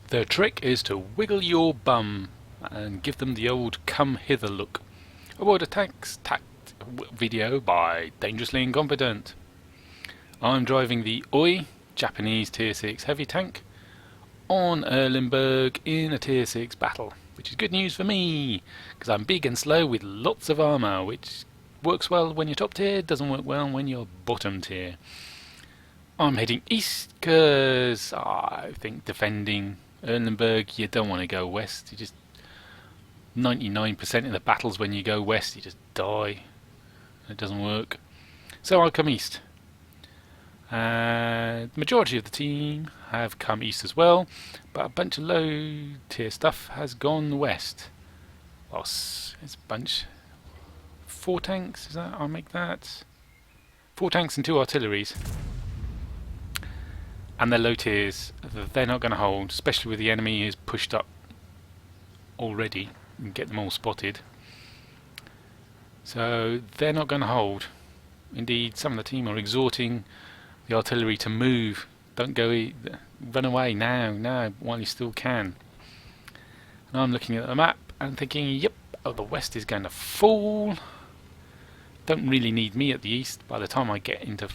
The trick is to wiggle your bum and give them the old come hither look. A World of Tanks video by Dangerously Incompetent. I'm driving the O-I Japanese Tier 6 heavy tank on Erlenberg in a Tier 6 battle, which is good news for me because I'm big and slow with lots of armour, which works well when you're top tier, doesn't work well when you're bottom tier. I'm heading east because I think defending Erlenberg, you don't want to go west. You just 99% of the battles when you go west, you just die. It doesn't work. So I'll come east. The majority of the team have come east as well, but a bunch of low tier stuff has gone west. Well, it's a bunch. 4 tanks, is that? I'll make that. 4 tanks and 2 artilleries. And they're low tiers. They're not going to hold, especially with the enemy is pushed up already and get them all spotted. So they're not going to hold. Indeed, some of the team are exhorting the artillery to move. Don't go, run away now, while you still can. And I'm looking at the map and thinking, yep, the west is going to fall. Don't really need me at the east. By the time I get into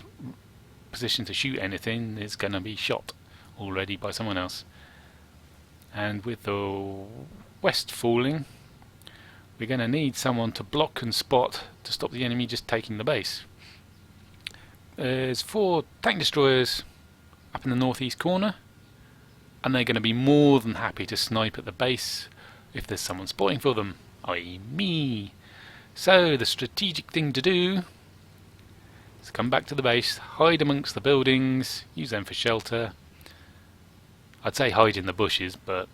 position to shoot anything, it's going to be shot already by someone else. And with the west falling, we're going to need someone to block and spot to stop the enemy just taking the base. There's 4 tank destroyers up in the northeast corner, and they're going to be more than happy to snipe at the base if there's someone spotting for them, i.e. me. So the strategic thing to do is come back to the base, hide amongst the buildings, use them for shelter. I'd say hide in the bushes, but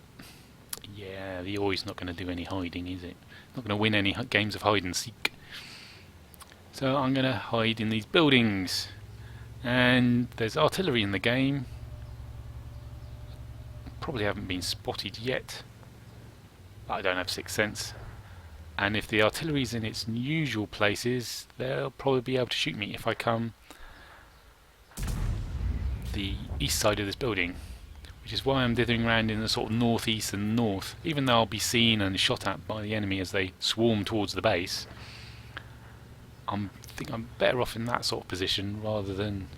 yeah, the O-I's not going to do any hiding, is it? Not going to win any games of hide and seek. So I'm going to hide in these buildings. And there's artillery in the game. Probably haven't been spotted yet. I don't have 6th sense. And if the artillery's in its usual places, they'll probably be able to shoot me if I come the east side of this building, which is why I'm dithering around in the sort of northeast and north. Even though I'll be seen and shot at by the enemy as they swarm towards the base, I think I'm better off in that sort of position rather than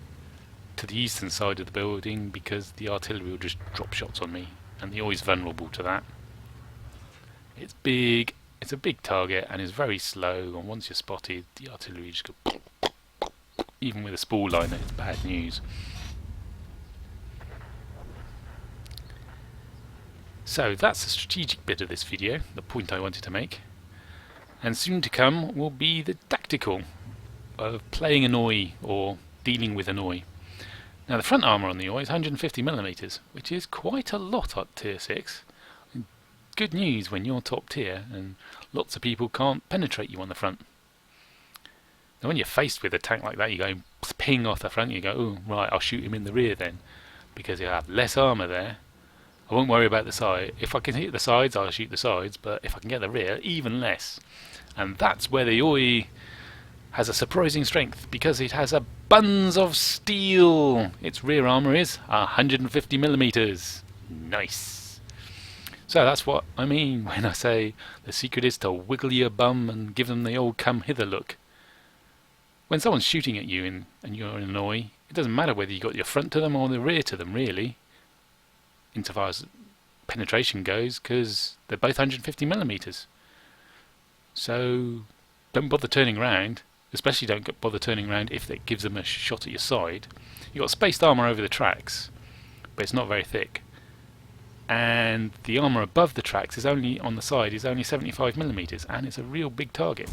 to the eastern side of the building, because the artillery will just drop shots on me, and they're always vulnerable to that. It's big. It's a big target and is very slow, and once you're spotted, the artillery just goes. Even with a spool liner, it's bad news. So that's the strategic bit of this video, the point I wanted to make. And soon to come will be the tactical of playing an O-I or dealing with an O-I. Now the front armour on the O-I is 150mm, which is quite a lot at tier 6. Good news when you're top tier and lots of people can't penetrate you on the front. Now when you're faced with a tank like that, you go ping off the front, you go, oh right, I'll shoot him in the rear then, because you'll have less armour there. I won't worry about the side. If I can hit the sides, I'll shoot the sides, but if I can get the rear, even less. And that's where the O-I has a surprising strength, because it has a buns of steel. Its rear armour is 150mm. Nice. So that's what I mean when I say the secret is to wiggle your bum and give them the old come hither look. When someone's shooting at you and you're in an O-I, it doesn't matter whether you got your front to them or the rear to them, really, insofar as penetration goes, because they're both 150mm. So don't bother turning around, especially don't bother turning around if it gives them a shot at your side. You've got spaced armour over the tracks, but it's not very thick. And the armour above the tracks is only on the side is only 75mm, and it's a real big target.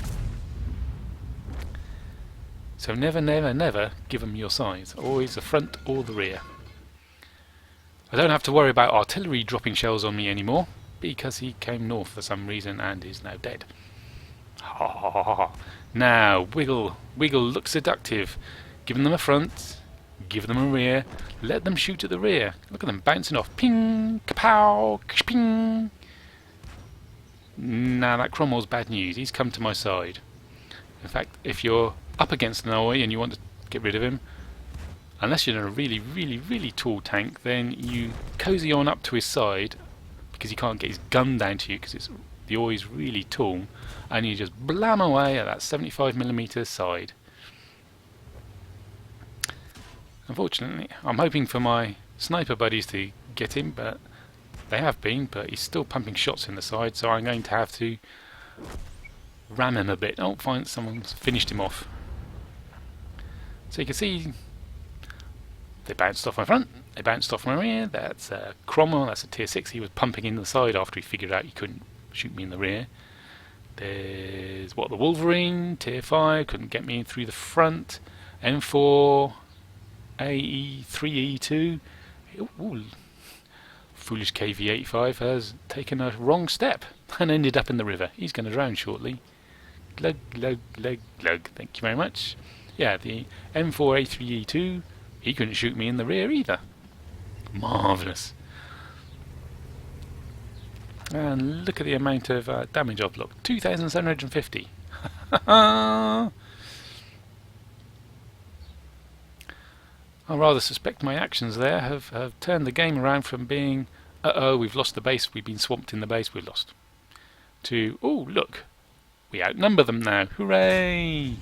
So never, never, never give them your sides. Always the front or the rear. I don't have to worry about artillery dropping shells on me anymore, because he came north for some reason and is now dead. Ha ha ha ha. Now wiggle, wiggle, look seductive. Give them a front, give them a rear, let them shoot at the rear. Look at them bouncing off. Ping, kapow, ping. Now that Cromwell's bad news. He's come to my side. In fact, if you're up against an O-I and you want to get rid of him, Unless you're in a really, really, really tall tank, then you cozy on up to his side because he can't get his gun down to you because the oar is really tall, and you just blam away at that 75mm side. Unfortunately, I'm hoping for my sniper buddies to get him, but they have been, but he's still pumping shots in the side, so I'm going to have to ram him a bit. Oh, fine, someone's finished him off. So you can see they bounced off my front, they bounced off my rear. That's Cromwell, that's a tier 6. He was pumping in the side after he figured out he couldn't shoot me in the rear. There's WoT the Wolverine, tier 5, couldn't get me through the front. M4, AE, 3E2. Ooh, foolish KV-85 has taken a wrong step and ended up in the river. He's going to drown shortly. Glug, glug, glug, glug. Thank you very much. Yeah, the M4A3E2, he couldn't shoot me in the rear either. Marvellous. And look at the amount of damage I've blocked. 2,750. I rather suspect my actions there have turned the game around from being, uh-oh, we've lost the base, we've been swamped in the base, we've lost, to, oh, look, we outnumber them now. Hooray!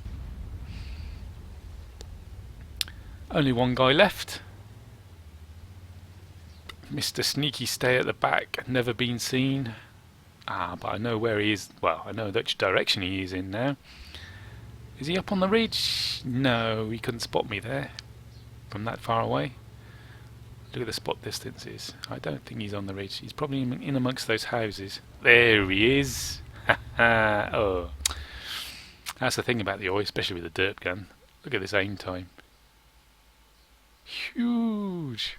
Only one guy left. Mr. Sneaky stay at the back, never been seen. Ah, but I know where he is. Well, I know which direction he is in now. Is he up on the ridge? No, he couldn't spot me there from that far away. Look at the spot distances. I don't think he's on the ridge. He's probably in amongst those houses. There he is. Oh, that's the thing about the OI, especially with the derp gun. Look at this aim time. Huge.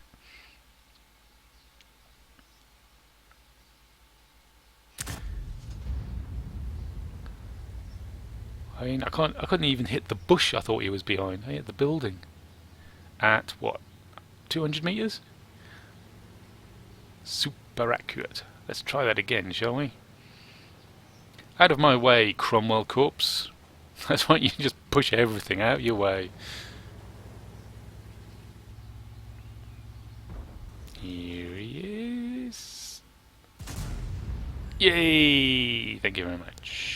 I mean, I couldn't even hit the bush I thought he was behind. I hit the building at what, 200 meters? Super accurate. Let's try that again, shall we? Out of my way, Cromwell corpse. That's why you just push everything out your way. Here he is. Yay! Thank you very much.